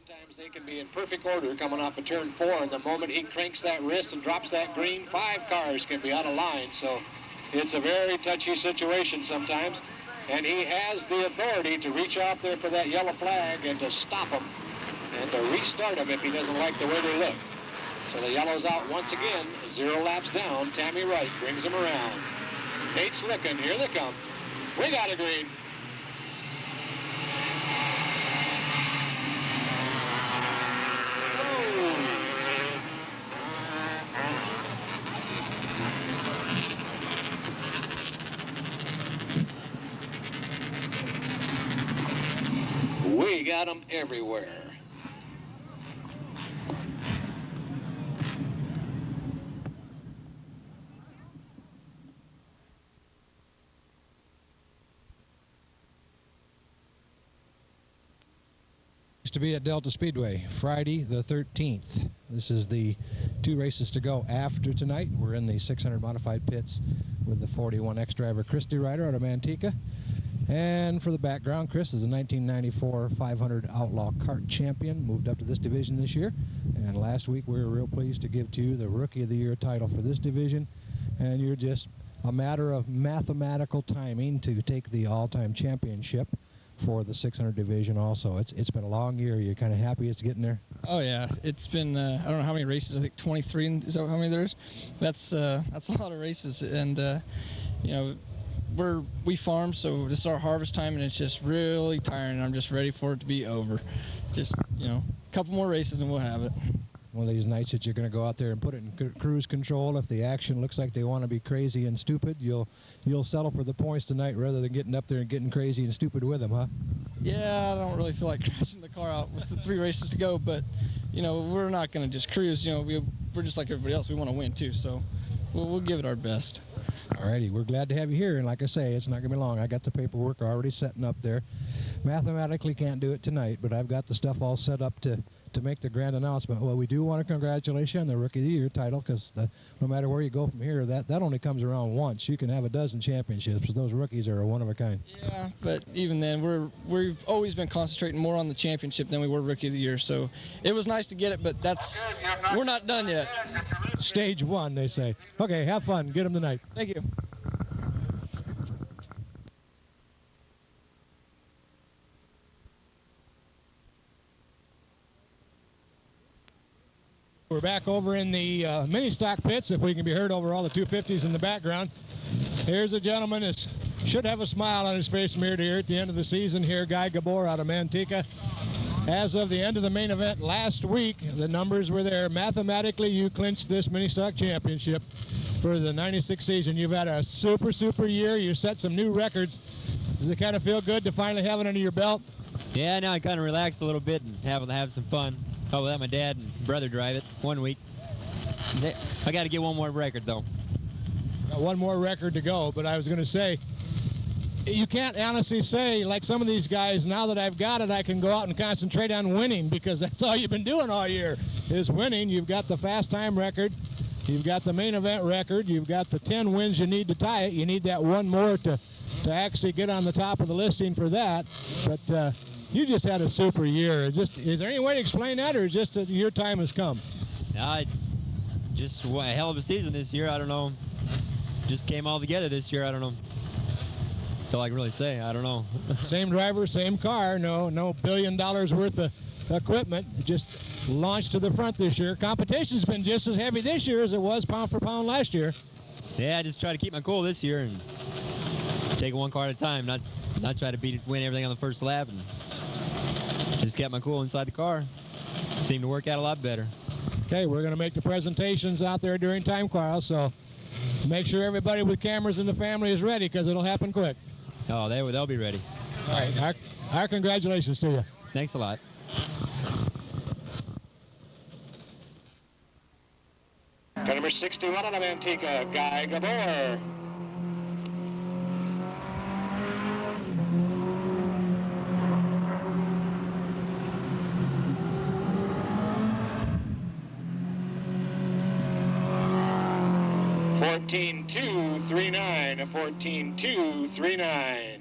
Sometimes they can be in perfect order coming off of turn 4, and the moment he cranks that wrist and drops that green, 5 cars can be out of line. So it's a very touchy situation sometimes, and he has the authority to reach out there for that yellow flag and to stop them and to restart them if he doesn't like the way they look. So the yellow's out once again, 0 laps down. Tammy Wright brings him around. Nate's looking, here they come. We got a green. We got them everywhere. To be at Delta Speedway Friday the 13th. This is the 2 races to go after tonight. We're in the 600 modified pits with the 41X driver Christy Ryder out of Manteca. And for the background, Chris is a 1994 500 Outlaw Kart champion, moved up to this division this year. And last week we were real pleased to give to you the Rookie of the Year title for this division. And you're just a matter of mathematical timing to take the all-time championship for the 600 division also. It's been a long year. You're kind of happy it's getting there? Oh yeah, it's been I don't know how many races. I think 23. Is that how many there is? That's a lot of races, and you know, we farm, so this is our harvest time, and it's just really tiring. And I'm just ready for it to be over. Just, you know, a couple more races and we'll have it. One of these nights that you're going to go out there and put it in cruise control. If the action looks like they want to be crazy and stupid, you'll settle for the points tonight rather than getting up there and getting crazy and stupid with them, huh? Yeah, I don't really feel like crashing the car out with the 3 races to go, but you know, we're not going to just cruise. You know, we're just like everybody else. We want to win too, so we'll give it our best. Alrighty, we're glad to have you here, and like I say, it's not going to be long. I got the paperwork already setting up there. Mathematically can't do it tonight, but I've got the stuff all set up to make the grand announcement. Well, we do want to congratulate you on the Rookie of the Year title, because no matter where you go from here, that only comes around once. You can have a dozen championships. Those rookies are one of a kind. Yeah, but even then, we've always been concentrating more on the championship than we were Rookie of the Year. So it was nice to get it, but we're not done yet. Stage 1, they say. Okay, have fun. Get them tonight. Thank you. We're back over in the mini stock pits, if we can be heard over all the 250s in the background. Here's a gentleman that should have a smile on his face from ear to ear at the end of the season here, Guy Gabor out of Manteca. As of the end of the main event last week, the numbers were there. Mathematically, you clinched this mini stock championship for the 96 season. You've had a super year. You set some new records. Does it kind of feel good to finally have it under your belt? Yeah, now I kind of relaxed a little bit and have some fun. I'll let my dad and brother drive it 1 week. I got to get one more record, though. Got one more record to go, but I was going to say, you can't honestly say, like some of these guys, now that I've got it, I can go out and concentrate on winning, because that's all you've been doing all year is winning. You've got the fast time record. You've got the main event record. You've got the 10 wins you need to tie it. You need that one more to actually get on the top of the listing for that. But you just had a super year. Is there any way to explain that, or is just that your time has come? Just a hell of a season this year. I don't know. Just came all together this year. I don't know. That's all I can really say. I don't know. Same driver, same car. No $1 billion worth of equipment. Just launched to the front this year. Competition's been just as heavy this year as it was pound for pound last year. Yeah, I just try to keep my cool this year and take it one car at a time. Not try to win everything on the first lap. And just kept my cool inside the car. Seemed to work out a lot better. Okay, we're going to make the presentations out there during time trials, so make sure everybody with cameras in the family is ready, because it'll happen quick. Oh, they'll be ready. All right, our congratulations to you. Thanks a lot. Car number 61 out of Manteca, Guy Gabor. A 14-2-3-9.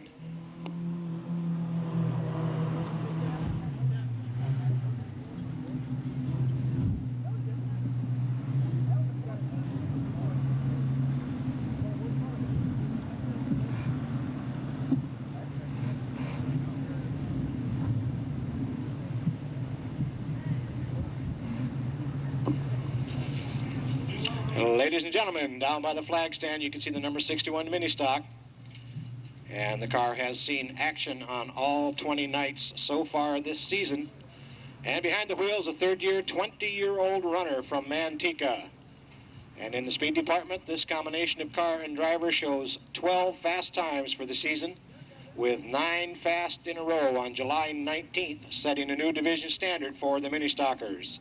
Ladies and gentlemen, down by the flag stand, you can see the number 61 mini stock. And the car has seen action on all 20 nights so far this season. And behind the wheels, a third-year, 20-year-old runner from Manteca. And in the speed department, this combination of car and driver shows 12 fast times for the season, with 9 fast in a row on July 19th, setting a new division standard for the mini stockers.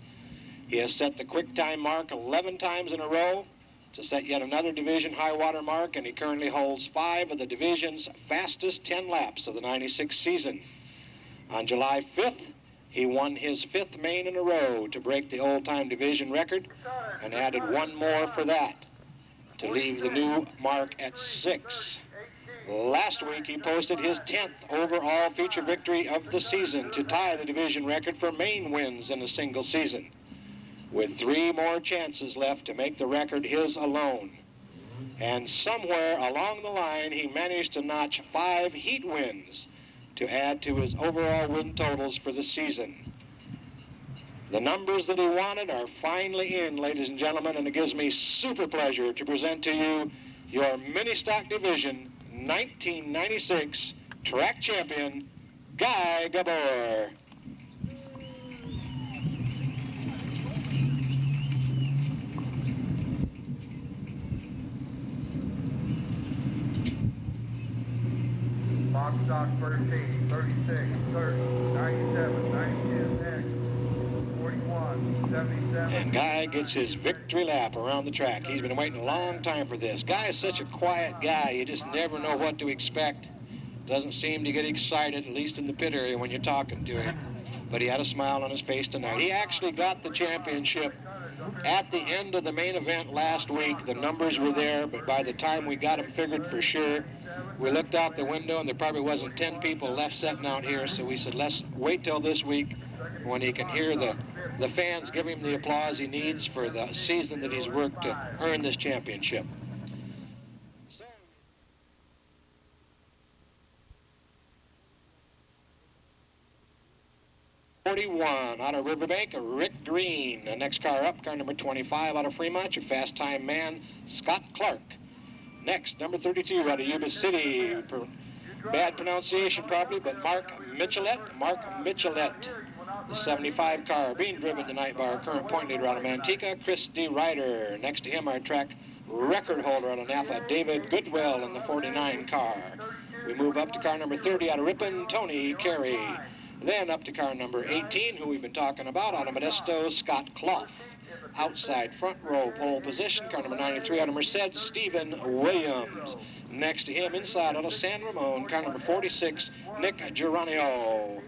He has set the quick time mark 11 times in a row to set yet another division high water mark, and he currently holds 5 of the division's fastest 10 laps of the 96 season. On July 5th, he won his 5th main in a row to break the old-time division record and added 1 more for that to leave the new mark at 6. Last week, he posted his 10th overall feature victory of the season to tie the division record for main wins in a single season, with 3 more chances left to make the record his alone. And somewhere along the line, he managed to notch 5 heat wins to add to his overall win totals for the season. The numbers that he wanted are finally in, ladies and gentlemen, and it gives me super pleasure to present to you your mini stock division 1996 track champion, Guy Gabor. Box stock 13, 36, 30, 97, 92, 41, 77. And Guy gets his victory lap around the track. He's been waiting a long time for this. Guy is such a quiet guy. You just never know what to expect. Doesn't seem to get excited, at least in the pit area when you're talking to him. But he had a smile on his face tonight. He actually got the championship at the end of the main event last week. The numbers were there, but by the time we got him figured for sure, we looked out the window and there probably wasn't 10 people left sitting out here, so we said, let's wait till this week when he can hear the fans give him the applause he needs for the season that he's worked to earn this championship. 41 out of Riverbank, Rick Green. The next car up, car number 25 out of Fremont, your fast time man, Scott Clark. Next, number 32 out of Yuba City. Bad pronunciation probably, but Mark Michelet. The 75 car being driven tonight by our current point leader out of Manteca, Chris D. Ryder. Next to him, our track record holder out of Napa, David Goodwill in the 49 car. We move up to car number 30 out of Ripon, Tony Carey. Then up to car number 18, who we've been talking about, out of Modesto, Scott Clough. Outside front row pole position, car number 93 out of Merced, Stephen Williams. Next to him, inside out of San Ramon, car number 46, Nick Geronio.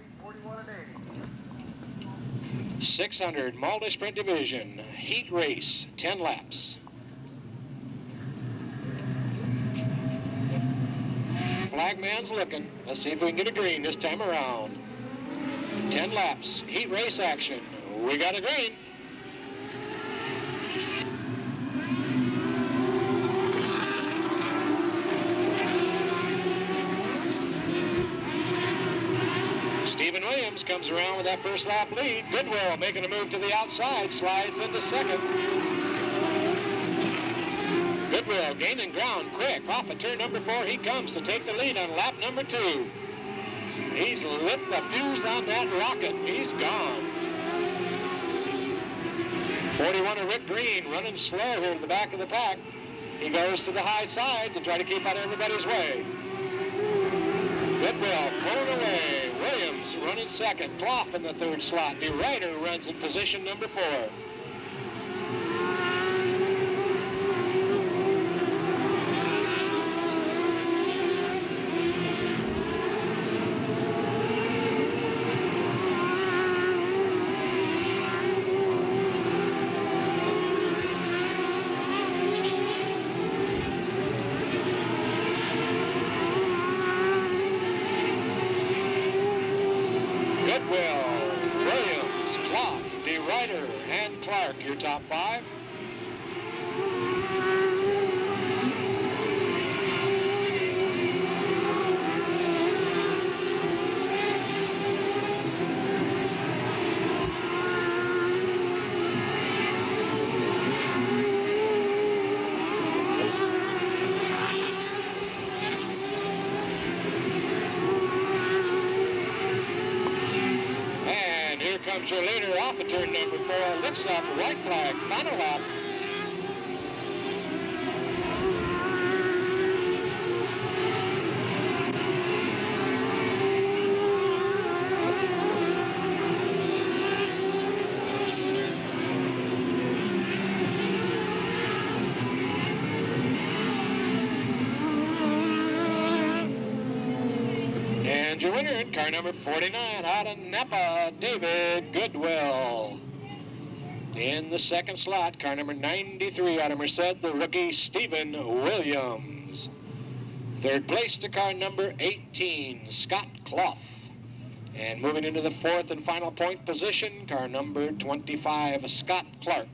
600 multi-sprint division, heat race, 10 laps. Flagman's looking. Let's see if we can get a green this time around. 10 laps, heat race action. We got a green. Stephen Williams comes around with that first lap lead. Goodwill making a move to the outside, slides into second. Goodwill gaining ground quick. Off of turn number 4, he comes to take the lead on lap number 2. He's lit the fuse on that rocket. He's gone. 41 of Rick Green running slow here in the back of the pack. He goes to the high side to try to keep out of everybody's way. Goodwill pulling away. Williams running second. Clough in the third slot. De Ryder runs in position number 4. Your top 5. Sector leader off of turn number 4. Looks up, white flag, final lap. And your winner in car number 49 out of Napa, David Goodwill. In the second slot, car number 93 out of Merced, the rookie Stephen Williams. Third place to car number 18, Scott Clough. And moving into the fourth and final point position, car number 25, Scott Clark.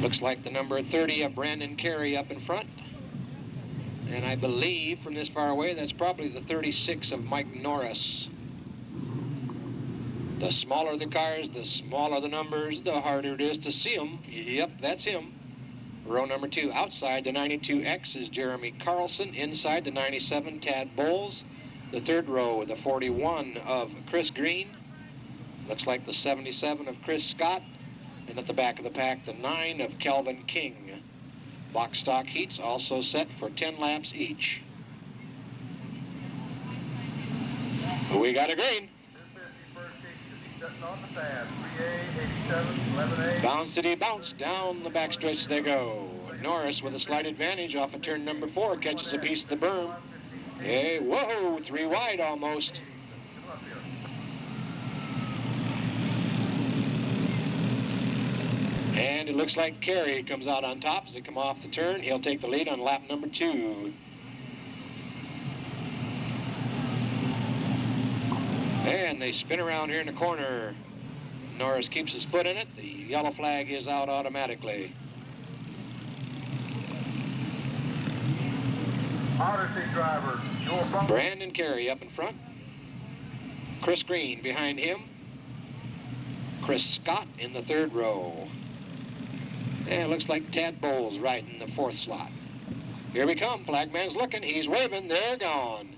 Looks like the number 30 of Brandon Carey up in front. And I believe from this far away, that's probably the 36 of Mike Norris. The smaller the cars, the smaller the numbers, the harder it is to see them. Yep, that's him. Row number 2, outside the 92X is Jeremy Carlson. Inside the 97, Tad Bowles. The third row, the 41 of Chris Green. Looks like the 77 of Chris Scott. And at the back of the pack, the 9 of Calvin King. Box stock heats also set for 10 laps each. We got a green. Bounce-ity bounce, down the backstretch they go. Norris with a slight advantage off of turn number 4, catches a piece of the berm. Hey, whoa, 3 wide almost. And it looks like Carey comes out on top as they come off the turn. He'll take the lead on lap number 2. And they spin around here in the corner. Norris keeps his foot in it. The yellow flag is out automatically. Odyssey driver, Brandon Carey up in front. Chris Green behind him. Chris Scott in the third row. And it looks like Tad Bowles right in the fourth slot. Here we come. Flagman's looking. He's waving. They're gone.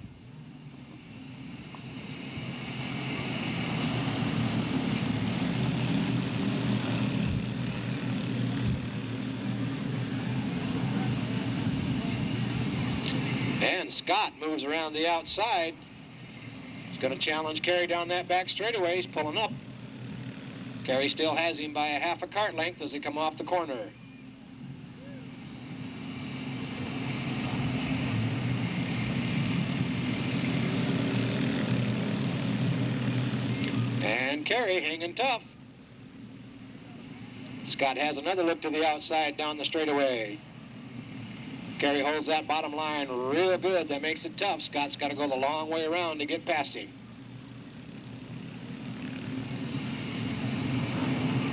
And Scott moves around the outside. He's going to challenge Carey down that back straightaway. He's pulling up. Carey still has him by a half a cart length as they come off the corner. And Carey hanging tough. Scott has another look to the outside down the straightaway. Carey holds that bottom line real good. That makes it tough. Scott's got to go the long way around to get past him.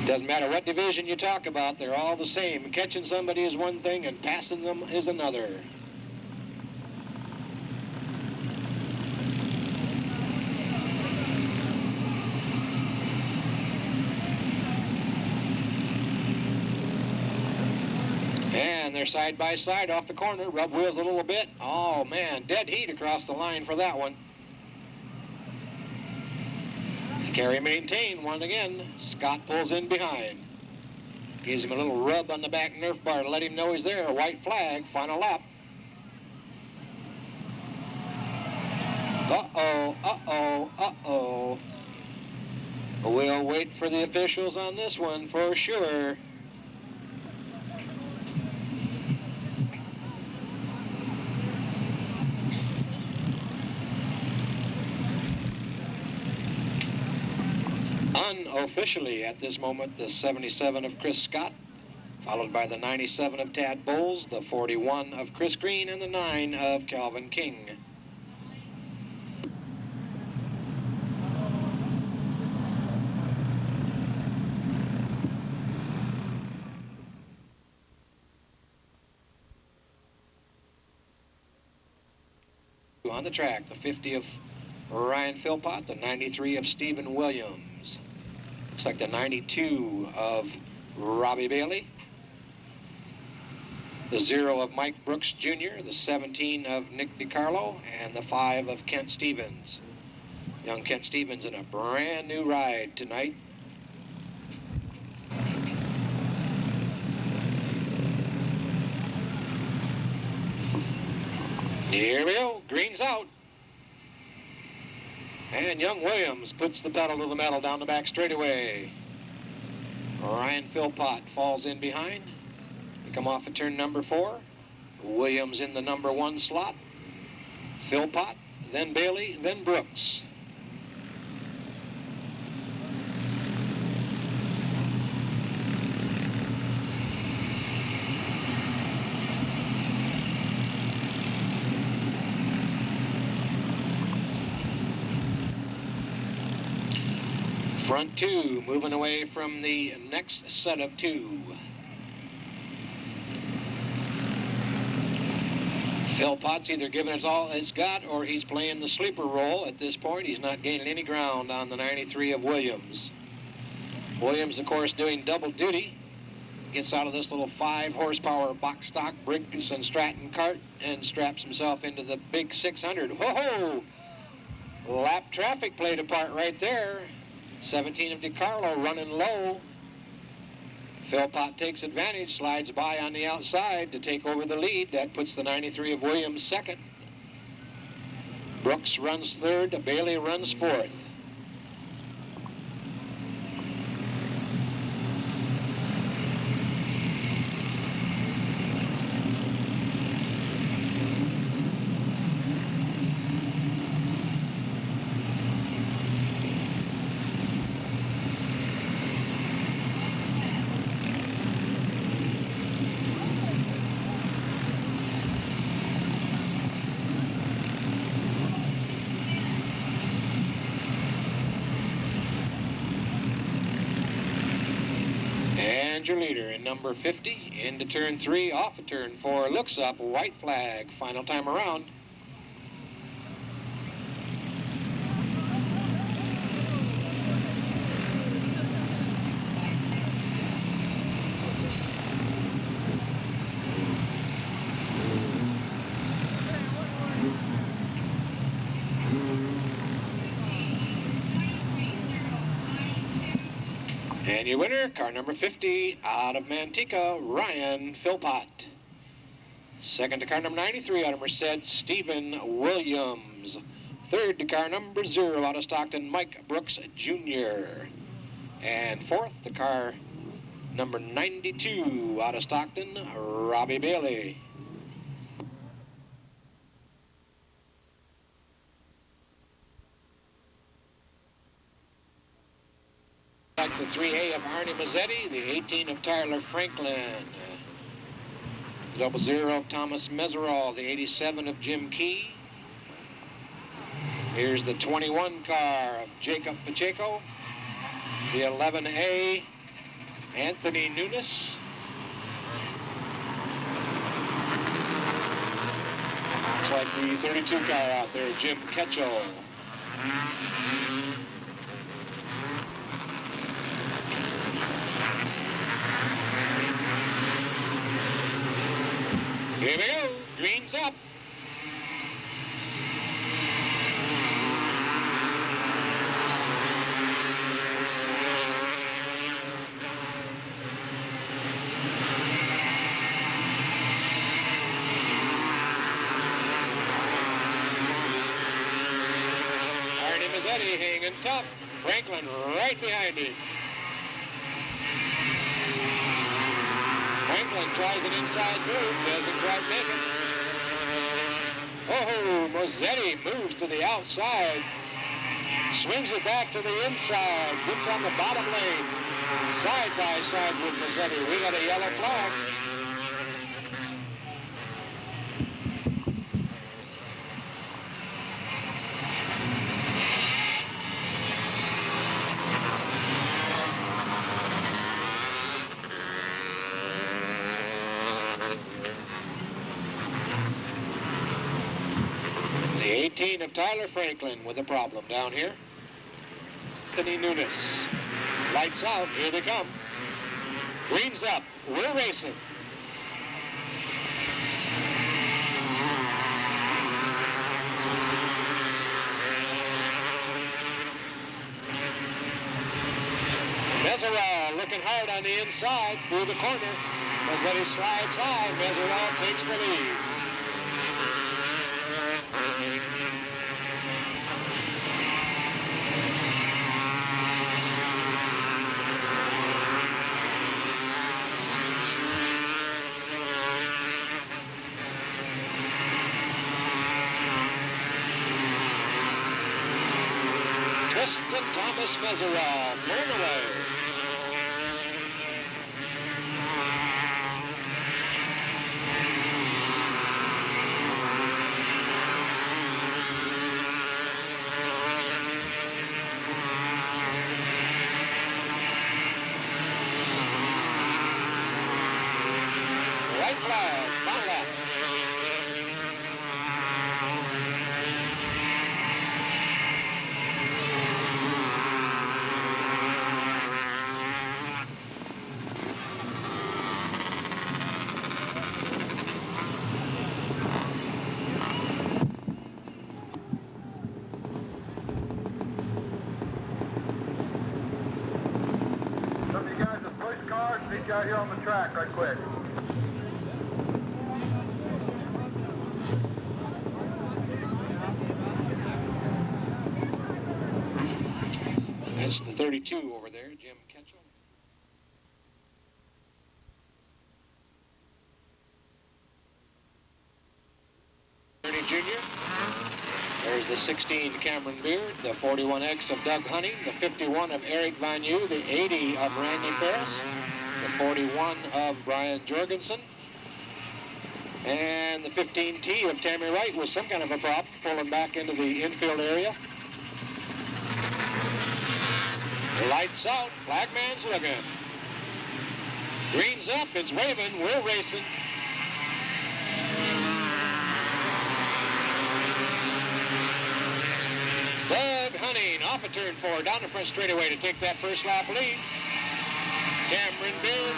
Doesn't matter what division you talk about, they're all the same. Catching somebody is one thing and passing them is another. And they're side by side off the corner. Rub wheels a little bit. Oh, man, dead heat across the line for that one. Carey maintained one again. Scott pulls in behind. Gives him a little rub on the back Nerf bar to let him know he's there. White flag, final lap. Uh-oh, uh-oh, uh-oh. We'll wait for the officials on this one for sure. Unofficially at this moment, the 77 of Chris Scott, followed by the 97 of Tad Bowles, the 41 of Chris Green, and the 9 of Calvin King. On the track, the 50 of Ryan Philpott, the 93 of Stephen Williams. Looks like the 92 of Robbie Bailey. The 0 of Mike Brooks Jr., the 17 of Nick DiCarlo, and the 5 of Kent Stevens. Young Kent Stevens in a brand new ride tonight. Here we go, green's out. And young Williams puts the pedal to the metal down the back straightaway. Ryan Philpott falls in behind. They come off at turn number 4. Williams in the number 1 slot. Philpott, then Bailey, then Brooks. Front 2, moving away from the next set of 2. Philpott's either giving it all it's got or he's playing the sleeper role at this point. He's not gaining any ground on the 93 of Williams. Williams, of course, doing double duty. Gets out of this little 5 horsepower box stock Briggs and Stratton cart and straps himself into the big 600. Whoa! Lap traffic played a part right there. 17 of DiCarlo running low. Philpott takes advantage, slides by on the outside to take over the lead. That puts the 93 of Williams second. Brooks runs third, Bailey runs fourth. Your leader in number 50 into turn 3, off of turn 4, looks up, white flag, final time around. And your winner, car number 50, out of Manteca, Ryan Philpott. Second to car number 93, out of Merced, Stephen Williams. Third to car number 0, out of Stockton, Mike Brooks Jr. And fourth to car number 92, out of Stockton, Robbie Bailey. Like the 3A of Arnie Mazzetti, the 18 of Tyler Franklin, the 00 of Thomas Meserol, the 87 of Jim Key. Here's the 21 car of Jacob Pacheco, the 11A, Anthony Nunes. Looks like the 32 car out there, Jim Ketchel. Here we go, green's up. Arnie Mazzetti hanging tough. Franklin right behind him. Franklin tries an inside move, doesn't quite make it. Oh, Mazzetti moves to the outside, swings it back to the inside, gets on the bottom lane, side by side with Mazzetti. We got a yellow flag. The 18 of Tyler Franklin with a problem down here. Anthony Nunes. Lights out, here they come. Green's up. We're racing. Mesereau looking hard on the inside through the corner. Mazzetti slides high. Mesereau takes the lead. Tristan Thomas Mesereau pulling away. White flag, final lap. Some of you guys that push cars, meet you out here on the track right quick. That's the 32 over there, Jim Ketchel. Ernie Jr. There's the 16 Cameron Beard, the 41X of Doug Hunting, the 51 of Eric Van Yu, the 80 of Randy Ferris, the 41 of Brian Jorgensen, and the 15T of Tammy Wright with some kind of a prop pulling back into the infield area. Lights out, flagman's looking. Green's up, it's waving, we're racing. Doug Hunting off of turn 4, down the front straightaway to take that first lap lead. Cameron Beard,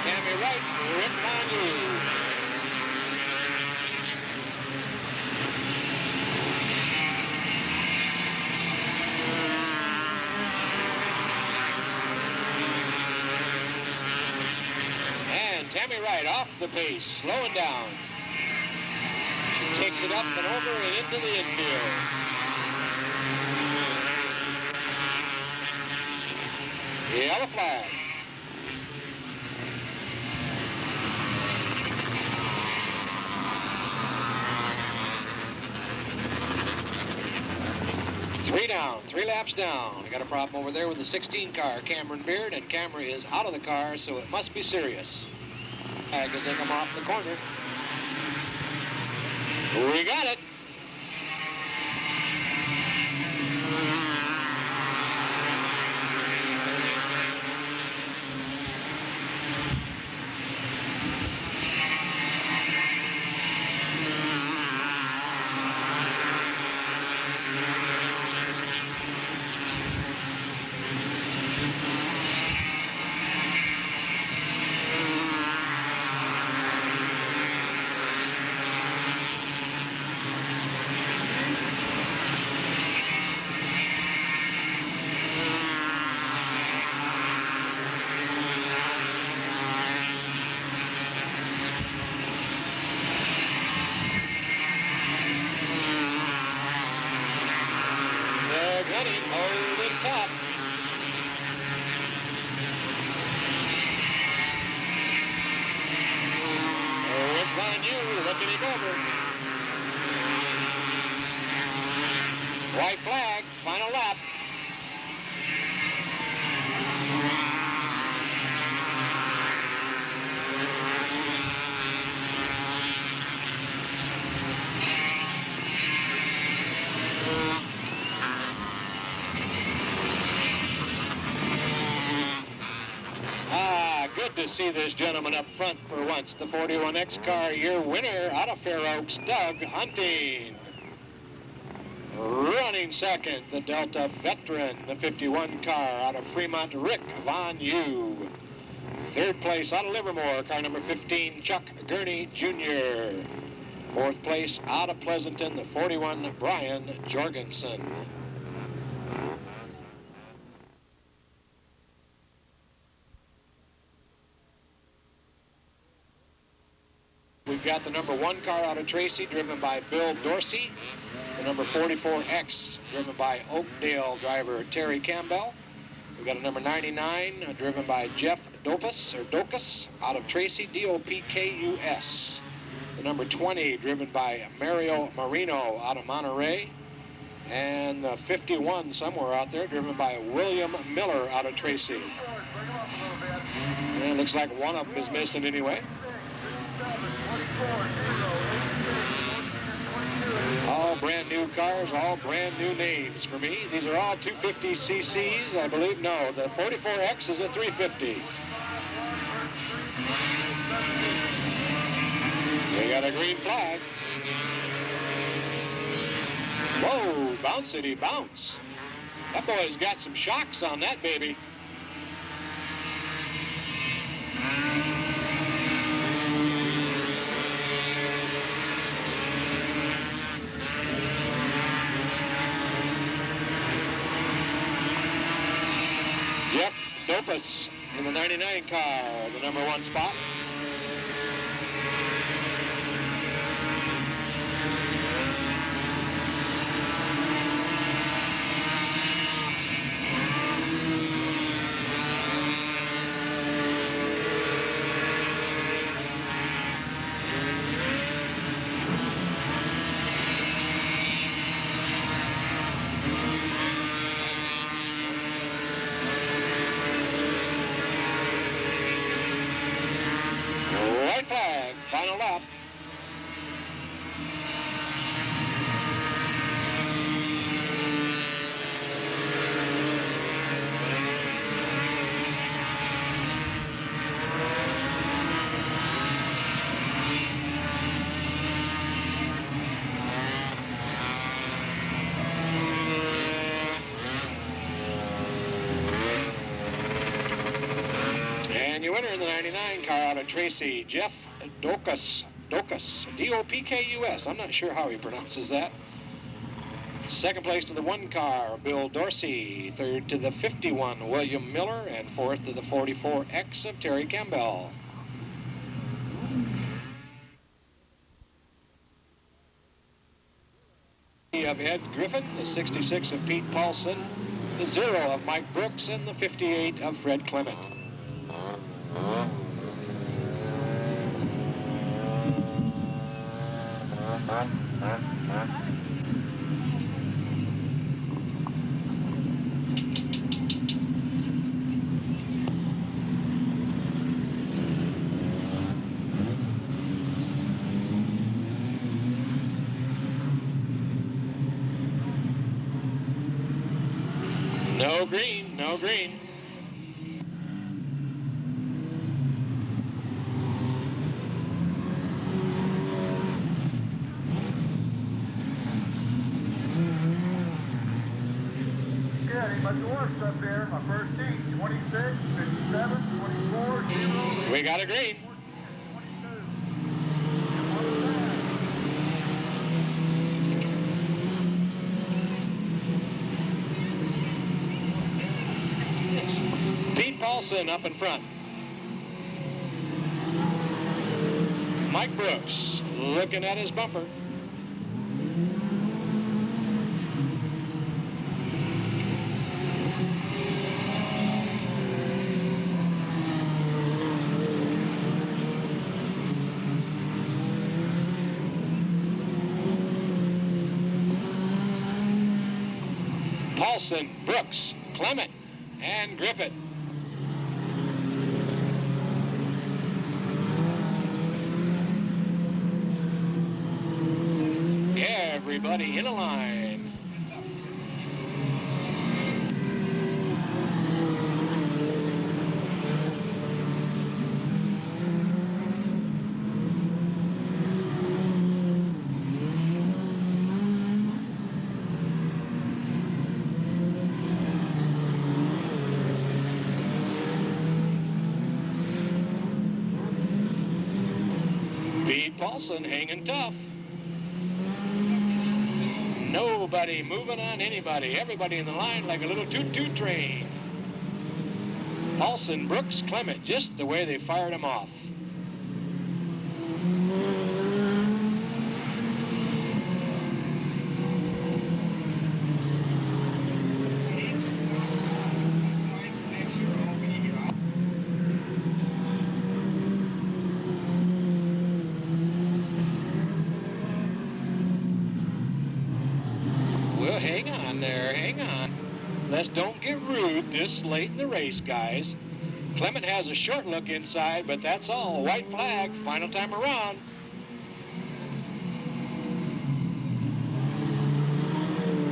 Tammy Wright, Rick Van Yu. Tammy Wright off the pace, slowing down. She takes it up and over and into the infield. Yellow flag. Three down, 3 laps down. We got a problem over there with the 16 car, Cameron Beard, and camera is out of the car, so it must be serious. As they come off the corner. We got it. Holding top. Rick Van Yu looking him over. White flag, final lap. Good to see this gentleman up front for once. The 41X car, your winner out of Fair Oaks, Doug Hunting. Running second, the Delta veteran, the 51 car out of Fremont, Rick Van Yu. Third place out of Livermore, car number 15, Chuck Gurney Jr. Fourth place out of Pleasanton, the 41, Brian Jorgensen. We've got the number 1 car out of Tracy, driven by Bill Dorsey. The number 44X, driven by Oakdale driver Terry Campbell. We've got a number 99, driven by Jeff Dokus, out of Tracy, D-O-P-K-U-S. The number 20, driven by Mario Marino, out of Monterey. And the 51, somewhere out there, driven by William Miller, out of Tracy. And it looks like one of them is missing anyway. All brand new cars, all brand new names for me. These are all 250cc's, I believe. No, the 44X is a 350. We got a green flag. Whoa, bouncity bounce. That boy's got some shocks on that baby. Jeff Dokus in the 99 car, the number 1 spot. Final lap. And your winner in the 99 car out of Tracy, Jeff Dokus, D-O-P-K-U-S. I'm not sure how he pronounces that. Second place to the 1 car, Bill Dorsey. Third to the 51, William Miller. And fourth to the 44X of Terry Campbell. Of Ed Griffin, the 66 of Pete Paulson, the 0 of Mike Brooks, and the 58 of Fred Clement. No green, no green. Much worse up there. My first heat, 26, 57, 24, 0. We got a green. Pete Paulson up in front. Mike Brooks looking at his bumper. Paulson, Brooks, Clement, and Griffith. Everybody in a line. Paulson hanging tough. Nobody moving on anybody. Everybody in the line like a little toot-toot train. Paulson, Brooks, Clement, just the way they fired him off. Well, hang on there, hang on. Let's don't get rude this late in the race, guys. Clement has a short look inside, but that's all. White flag, final time around.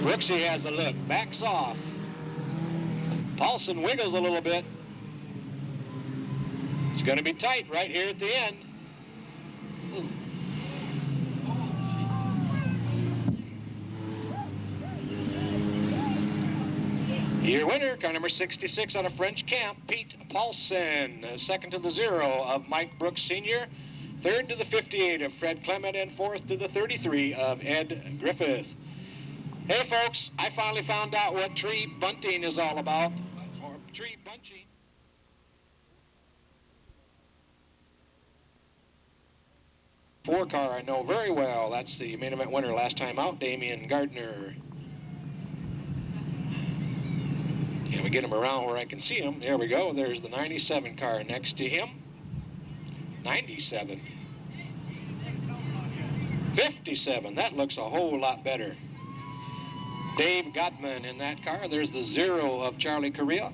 Brooksy has a look, backs off. Paulson wiggles a little bit. It's going to be tight right here at the end. Your winner, car number 66 out of French Camp, Pete Paulson. Second to the 0 of Mike Brooks Sr., third to the 58 of Fred Clement, and fourth to the 33 of Ed Griffith. Hey folks, I finally found out what tree bunting is all about, or tree bunching. Four car I know very well. That's the main event winner last time out, Damian Gardner. And we get him around where I can see him. There we go. There's the 97 car next to him. 97. 57. That looks a whole lot better. Dave Gottman in that car. There's the 0 of Charlie Correa.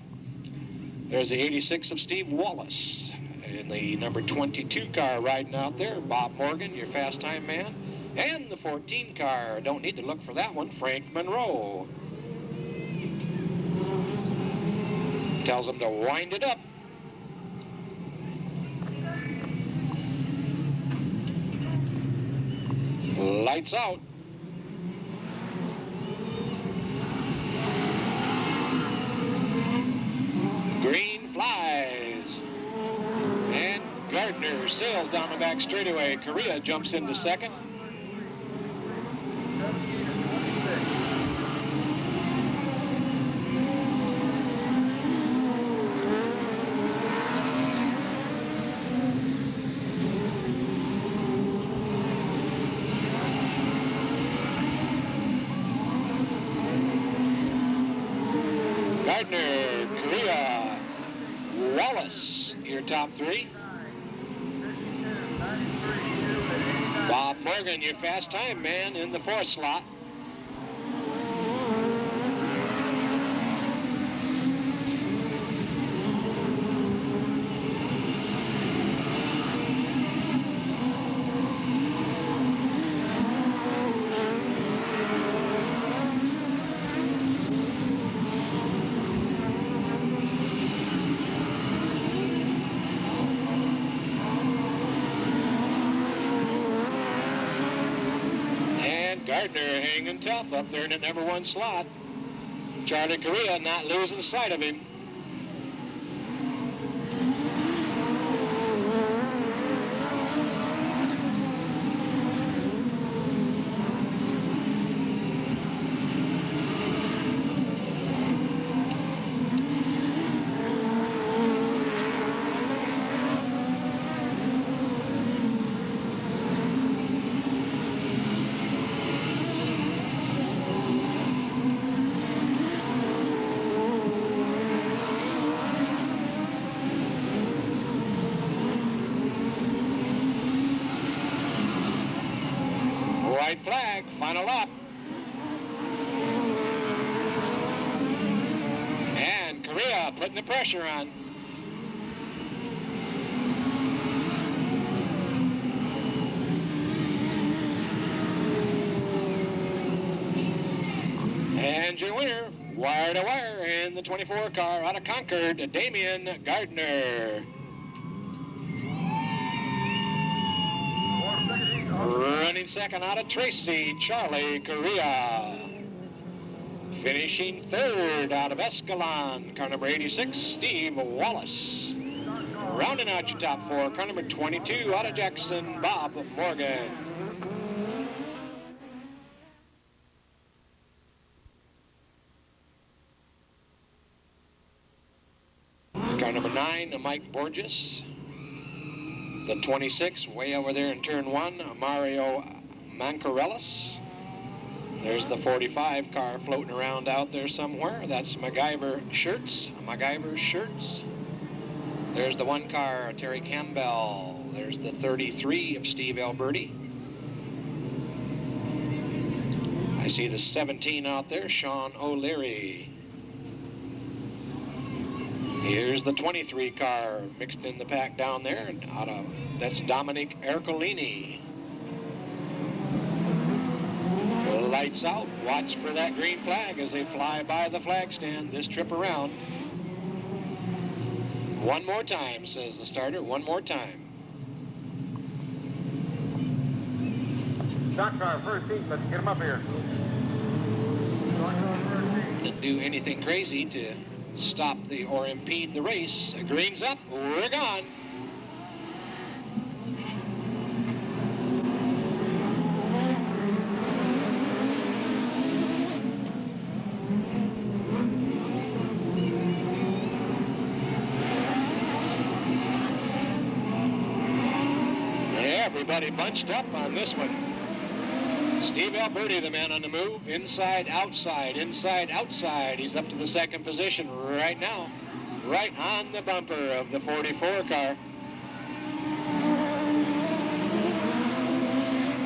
There's the 86 of Steve Wallace. In the number 22 car riding out there, Bob Morgan, your fast time man. And the 14 car, don't need to look for that one, Frank Monroe. Tells them to wind it up. Lights out. Green flies. And Gardner sails down the back straightaway. Correa jumps into second. Gardner, Correa, Wallace, your top three. Bob Morgan, your fast time man, in the fourth slot. Gardner hanging tough up there in the number 1 slot. Charlie Correa not losing sight of him. White flag, final lap. And Correa putting the pressure on. And your winner, wire to wire, in the 24 car out of Concord, Damian Gardner. Running second out of Tracy, Charlie Correa. Finishing third out of Escalon, car number 86, Steve Wallace. Rounding out your top 4, car number 22 out of Jackson, Bob Morgan. Car number 9, Mike Borges. The 26, way over there in turn 1, Mario Mancarellis. There's the 45 car floating around out there somewhere. That's MacGyver Shirts. There's the 1 car, Terry Campbell. There's the 33 of Steve Alberti. I see the 17 out there, Sean O'Leary. Here's the 23 car mixed in the pack down there. That's Dominic Ercolini. Lights out. Watch for that green flag as they fly by the flag stand this trip around. One more time, says the starter. One more time. Shot car, first heat. Let's get him up here. Didn't do anything crazy to stop or impede the race. Green's up. We're gone. Everybody bunched up on this one. Steve Alberti, the man on the move. Inside, outside, inside, outside. He's up to the 2nd position right now. Right on the bumper of the 44 car.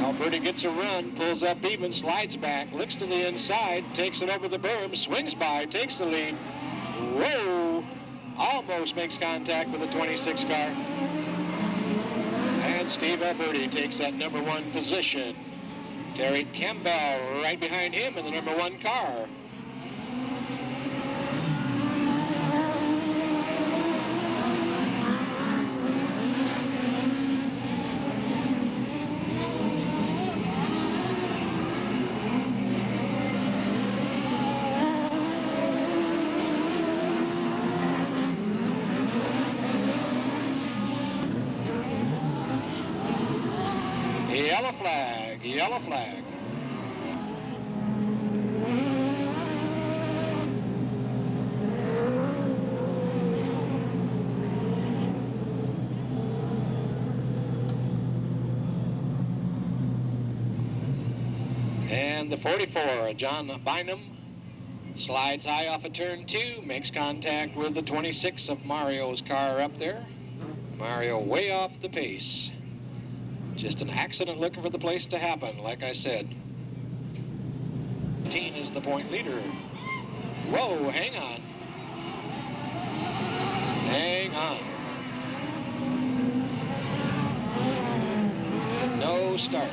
Alberti gets a run, pulls up even, slides back, looks to the inside, takes it over the berm, swings by, takes the lead. Whoa! Almost makes contact with the 26 car. And Steve Alberti takes that number 1 position. Terry Campbell right behind him in the number 1 car. Yellow flag. And the 44, John Bynum, slides high off of turn 2, makes contact with the 26 of Mario's car up there. Mario way off the pace. Just an accident looking for the place to happen, like I said. 15 is the point leader. Whoa, hang on. Hang on. No start.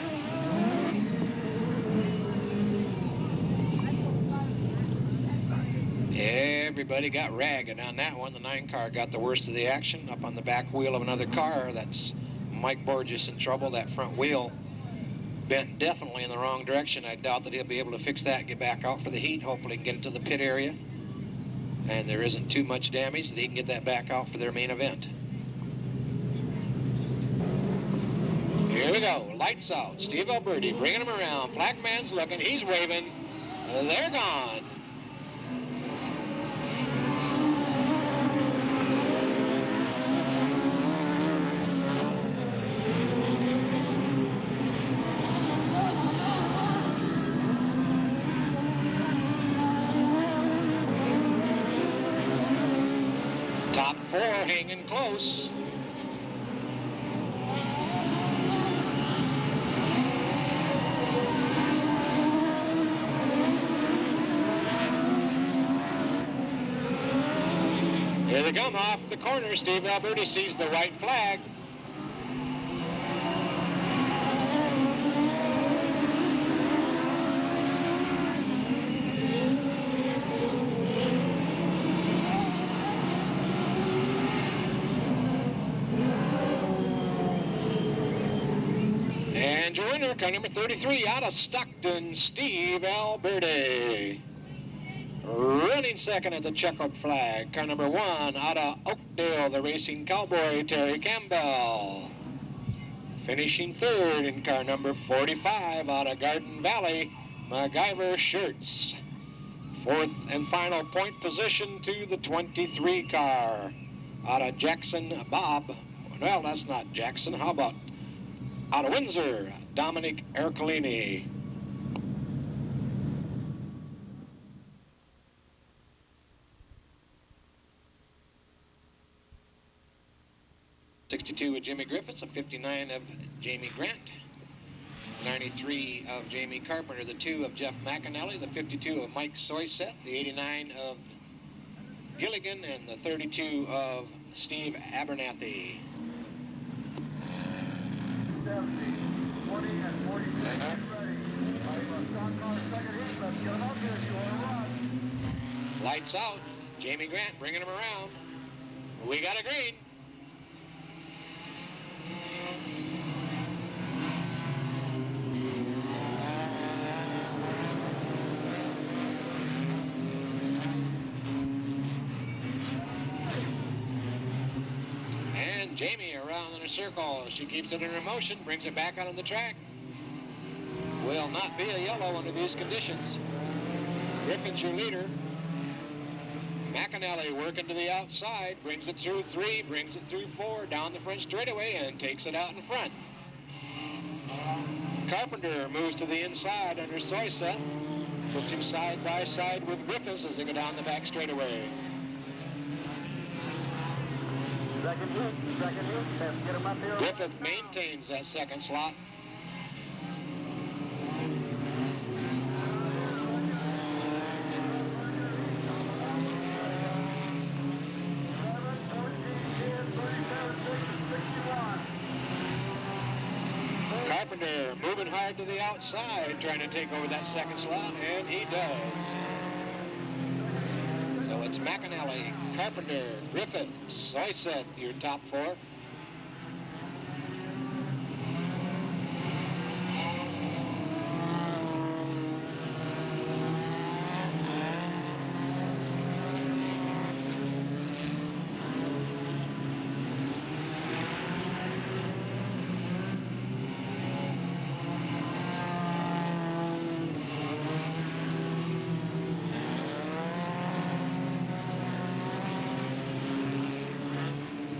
Everybody got ragged on that one. The 9 car got the worst of the action up on the back wheel of another car. That's Mike Borges in trouble. That front wheel bent definitely in the wrong direction. I doubt that he'll be able to fix that and get back out for the heat. Hopefully he can get it to the pit area. And there isn't too much damage that he can get that back out for their main event. Here we go. Lights out. Steve Alberti bringing him around. Flag man's looking. He's waving. They're gone. Top 4 hanging close. Here they come off the corner. Steve Alberti sees the white flag. And your winner, car number 33 out of Stockton, Steve Alberti. Running second at the checkered flag, car number 1 out of Oakdale, the Racing Cowboy, Terry Campbell. Finishing third in car number 45 out of Garden Valley, MacGyver Shirts. Fourth and final point position to the 23 car out of Jackson Bob. Well, that's not Jackson. How about out of Windsor, Dominic Ercolini. '62 of Jimmy Griffiths, a 59 of Jamie Grant, 93 of Jamie Carpenter, the 2 of Jeff McAnally, the 52 of Mike Soyseth, the 89 of Gilligan, and the 32 of Steve Abernathy. 70, 20, and 46. Ready. Stock car second heat. Let's get them up here. You want to run? Lights out. Jamie Grant bringing him around. We got a green. And Jamie around in a circle. She keeps it in her motion, brings it back out on the track. Will not be a yellow under these conditions. Griffin's your leader. McAnally working to the outside, brings it through 3, brings it through 4, down the front straightaway, and takes it out in front. Carpenter moves to the inside under Soyseth, puts him side by side with Griffiths as they go down the back straightaway. Second heat. Let's get them up here. Griffith maintains that second slot. Carpenter moving hard to the outside, trying to take over that second slot, and he does. So it's McAnally, Carpenter, Griffith, Soyseth, your top 4.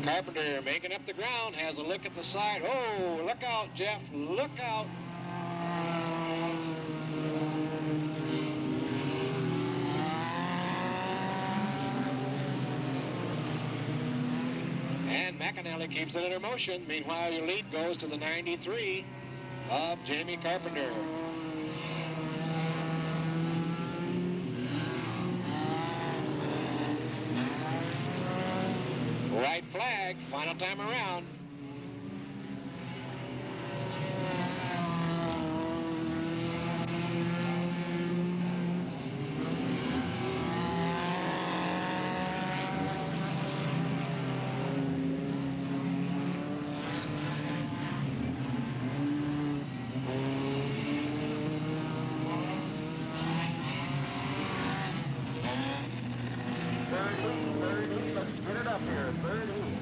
Carpenter making up the ground, has a look at the side. Oh, look out, Jeff, look out. And McAnally keeps it in her motion. Meanwhile, your lead goes to the 93 of Jamie Carpenter. White flag, final time around.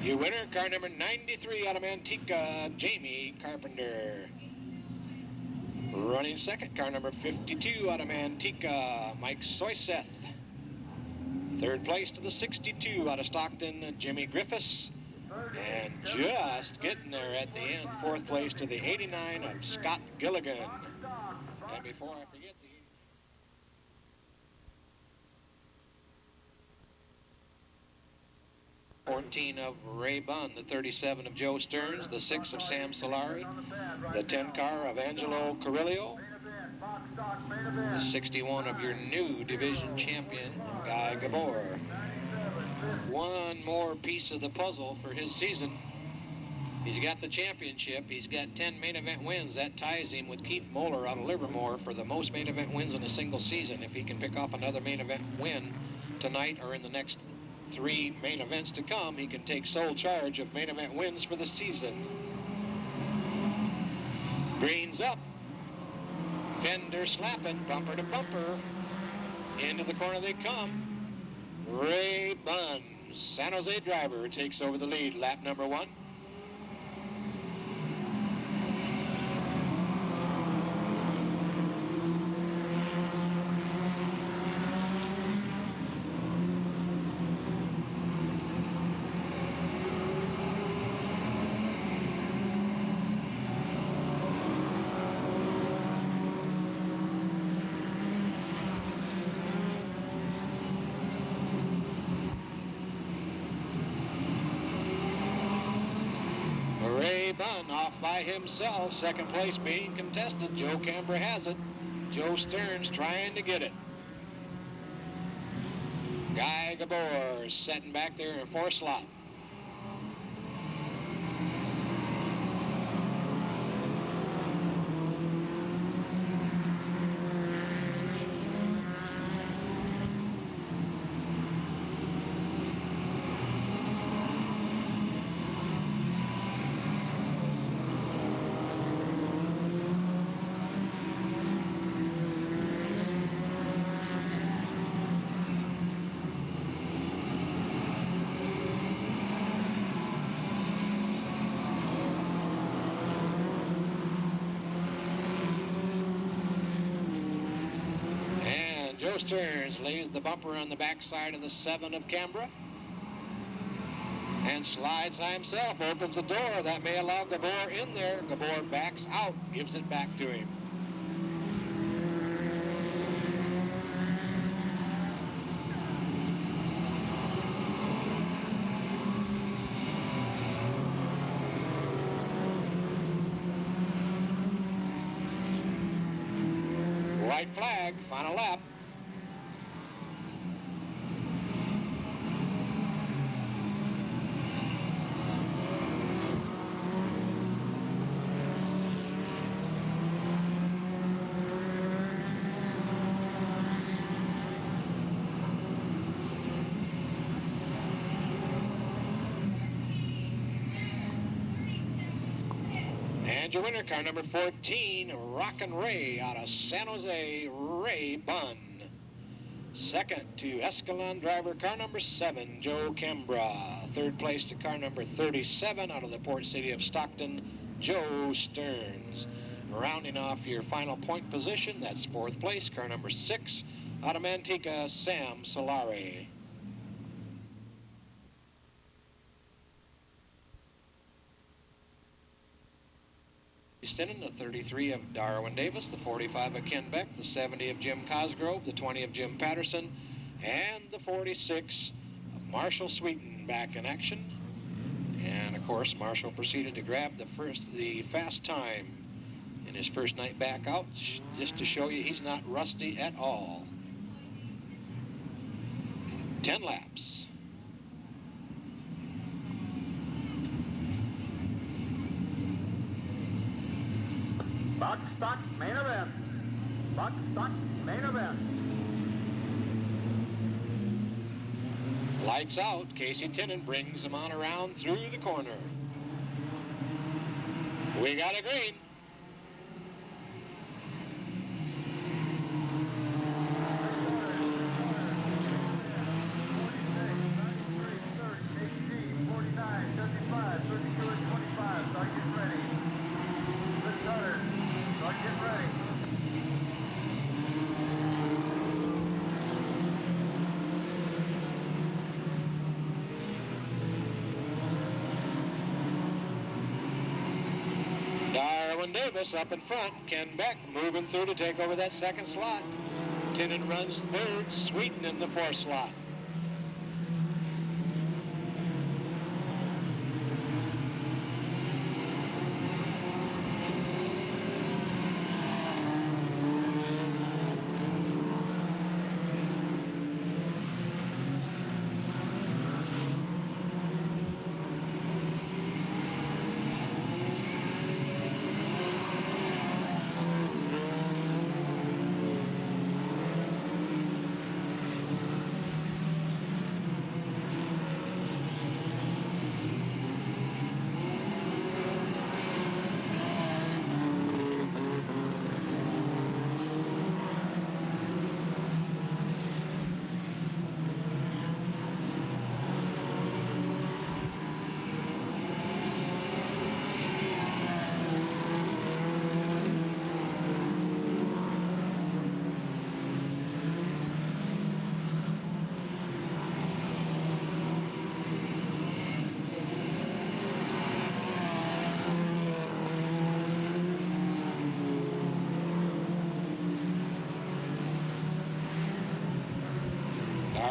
Your winner, car number 93 out of Manteca, Jamie Carpenter. Running second, car number 52 out of Manteca, Mike Soyseth. Third place to the 62 out of Stockton, Jimmy Griffiths. And just getting there at the end, fourth place to the 89 of Scott Gilligan. And before I forget, the 14 of Ray Bunn, the 37 of Joe Stearns, the 6 of Sam Solari, the 10 car of Angelo Carrillo, the 61 of your new division champion, Guy Gabor. One more piece of the puzzle for his season. He's got the championship. He's got 10 main event wins. That ties him with Keith Moeller out of Livermore for the most main event wins in a single season. If he can pick off another main event win tonight or in the next 3 main events to come, he can take sole charge of main event wins for the season. Green's up. Fender slapping, bumper to bumper. Into the corner they come. Ray Bunn, San Jose driver, takes over the lead, lap number 1. Ray Bunn off by himself, second place being contested. Joe Cambra has it. Joe Stearns trying to get it. Guy Gabor sitting back there in 4th slot. Joe Stearns lays the bumper on the backside of the 7 of Canberra and slides by himself, opens the door. That may allow Gabor in there. Gabor backs out, gives it back to him. White flag, final lap. And your winner, car number 14, Rockin' Ray out of San Jose, Ray Bunn. Second to Escalon driver, car number 7, Joe Cambra. Third place to car number 37 out of the port city of Stockton, Joe Stearns. Rounding off your final point position, that's 4th place, car number 6 out of Manteca, Sam Solari. Stinnen, the 33 of Darwin Davis, the 45 of Ken Beck, the 70 of Jim Cosgrove, the 20 of Jim Patterson, and the 46 of Marshall Sweeten back in action. And of course, Marshall proceeded to grab the fast time in his first night back out, just to show you he's not rusty at all. 10 laps. Box stock main event. Box stock main event. Lights out. Casey Tinnen brings him on around through the corner. We got a green. Davis up in front. Ken Beck moving through to take over that second slot. Tinnen runs third, Sweeten in the 4th slot.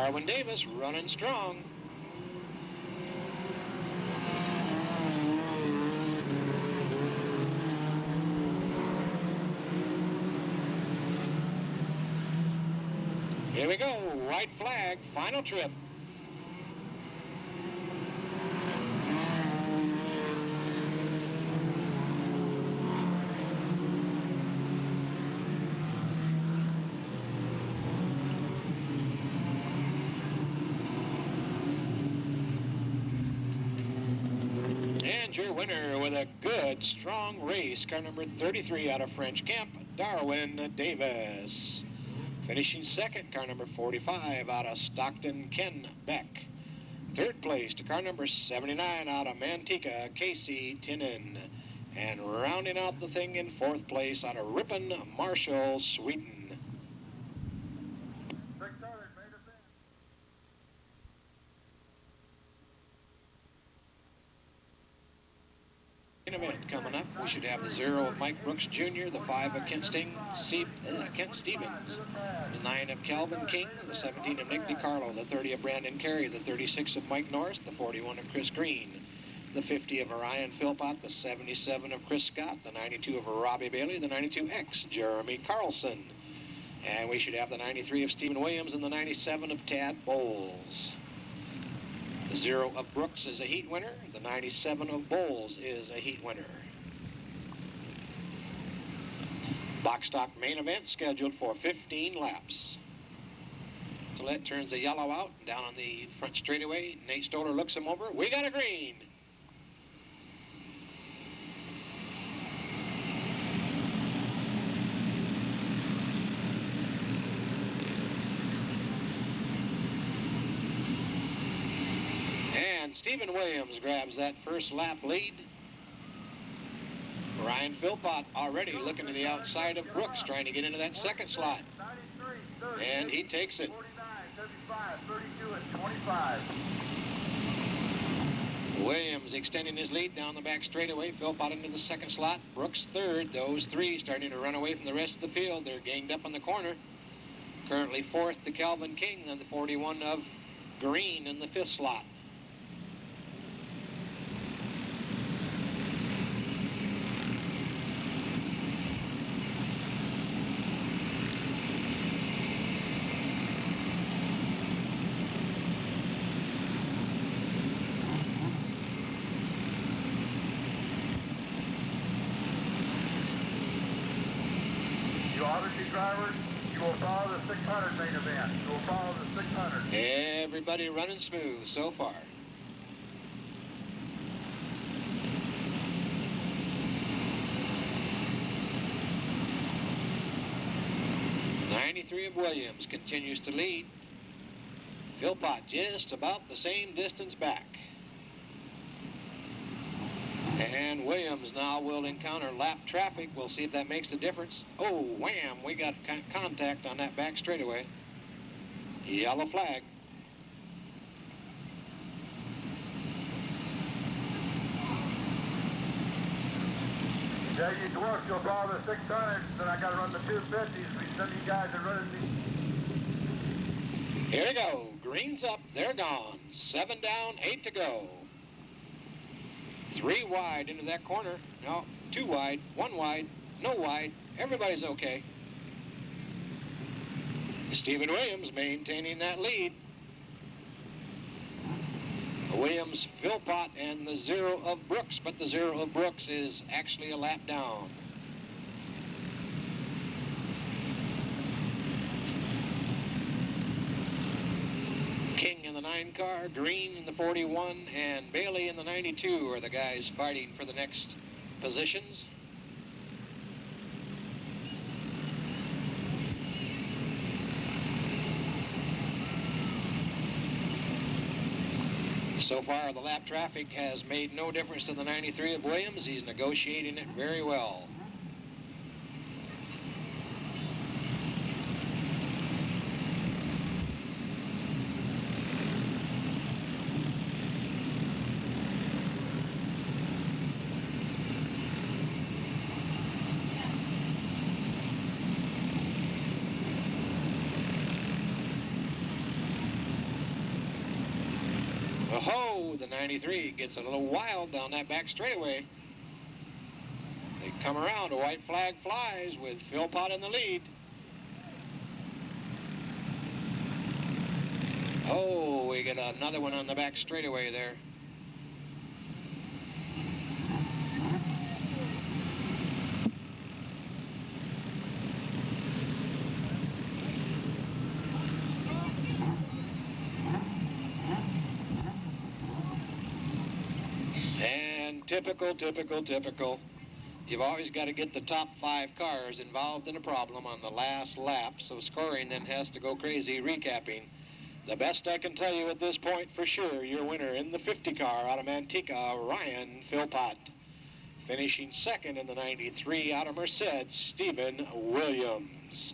Darwin Davis running strong. Here we go, white flag, final trip. And your winner with a good, strong race, car number 33 out of French Camp, Darwin Davis. Finishing second, car number 45 out of Stockton, Ken Beck. Third place to car number 79 out of Manteca, Casey Tinnen. And rounding out the thing in fourth place out of Ripon, Marshall Sweeten. In a minute coming up, we should have the 0 of Mike Brooks Jr., the 5 of Kent Stevens, the 9 of Calvin King, the 17 of Nick DiCarlo, the 30 of Brandon Carey, the 36 of Mike Norris, the 41 of Chris Green, the 50 of Orion Philpott, the 77 of Chris Scott, the 92 of Robbie Bailey, the 92X, Jeremy Carlson. And we should have the 93 of Stephen Williams and the 97 of Tad Bowles. The 0 of Brooks is a heat winner. The 97 of Bowles is a heat winner. Box stock main event scheduled for 15 laps. Gillette turns the yellow out down on the front straightaway. Nate Stoller looks him over. We got a green. And Stephen Williams grabs that first lap lead. Ryan Philpott already looking to the outside of Brooks, trying to get into that second slot. And he takes it. 32 and 25. Williams extending his lead down the back straightaway. Philpott into the second slot. Brooks third. Those three starting to run away from the rest of the field. They're ganged up on the corner. Currently fourth to Calvin King, then the 41 of Green in the fifth slot. Drivers, you will follow the 600 main event. You will follow the 600. Everybody running smooth so far. '93 of Williams continues to lead. Philpott just about the same distance back. And Williams now will encounter lap traffic. We'll see if that makes a difference. Oh, wham, we got contact on that back straightaway. Yellow flag. Yeah, you dwarfs, you'll follow the 600s, then I got to run the 250s. Some of you guys are running these. Here we go. Green's up, they're gone. 7 down, 8 to go. 3 wide into that corner. No, 2 wide, 1 wide, no wide. Everybody's okay. Stephen Williams maintaining that lead. Williams, Philpott, and the 0 of Brooks, but the 0 of Brooks is actually a lap down. King in the 9 car, Green in the 41, and Bailey in the 92 are the guys fighting for the next positions. So far, the lap traffic has made no difference to the 93 of Williams. He's negotiating it very well. Oh, the 93 gets a little wild down that back straightaway. They come around, a white flag flies with Philpott in the lead. Oh, we get another one on the back straightaway there. And typical. You've always got to get the top 5 cars involved in a problem on the last lap, so scoring then has to go crazy recapping. The best I can tell you at this point for sure, your winner in the 50 car out of Manteca, Ryan Philpott. Finishing second in the 93 out of Merced, Stephen Williams.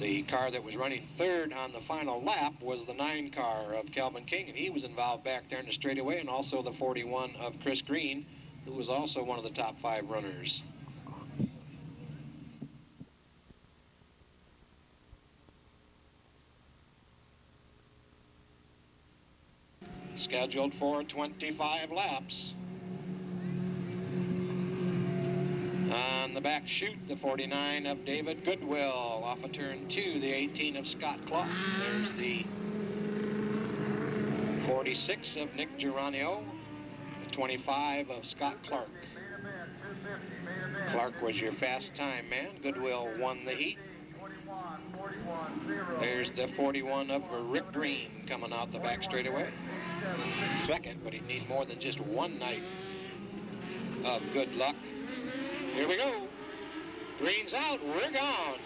The car that was running third on the final lap was the 9 car of Calvin King, and he was involved back there in the straightaway, and also the 41 of Chris Green, who was also one of the top 5 runners. Scheduled for 25 laps. On the back chute, the 49 of David Goodwill. Off of turn 2, the 18 of Scott Clough. There's the 46 of Nick Geronio. The 25 of Scott Clark. Clark was your fast time man. Goodwill won the heat. There's the 41 of Rick Green coming out the back straightaway. Second, but he'd need more than just one night of good luck. Here we go. Green's out. We're gone.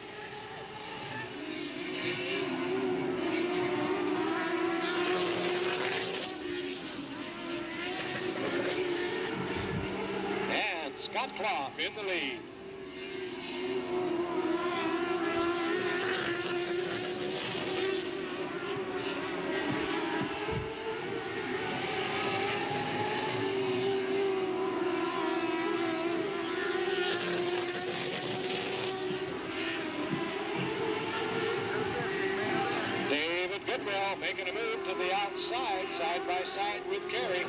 And Scott Clough in the lead. Making a move to the outside, side by side with Carey.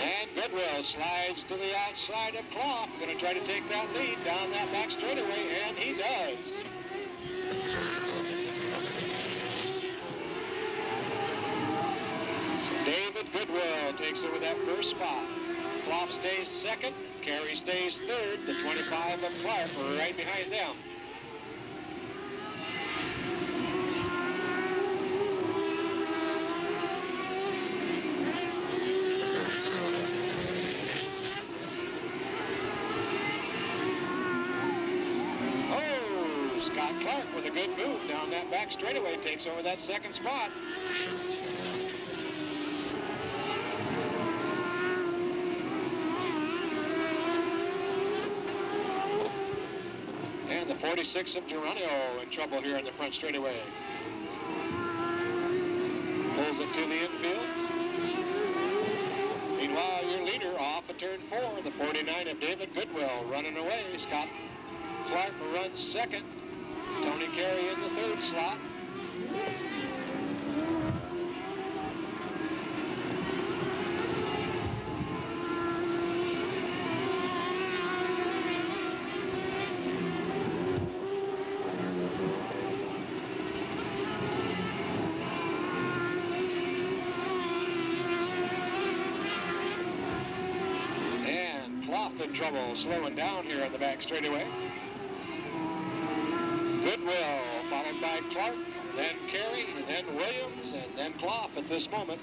And Goodwill slides to the outside of Clough. Going to try to take that lead down that back straightaway, and he does. David Goodwill takes over that first spot. Clough stays second. Carey stays third. The 25 of Clark are right behind them. Oh, Scott Clark with a good move down that back straightaway takes over that second spot. And the 46 of Geronio in trouble here in the front straightaway. Pulls it to the infield. Meanwhile, your leader off of turn 4, the 49 of David Goodwill running away. Scott Clark runs second. Tony Carey in the third slot. In trouble slowing down here on the back straightaway. Goodwill followed by Clark, then Carey, then Williams, and then Clough at this moment.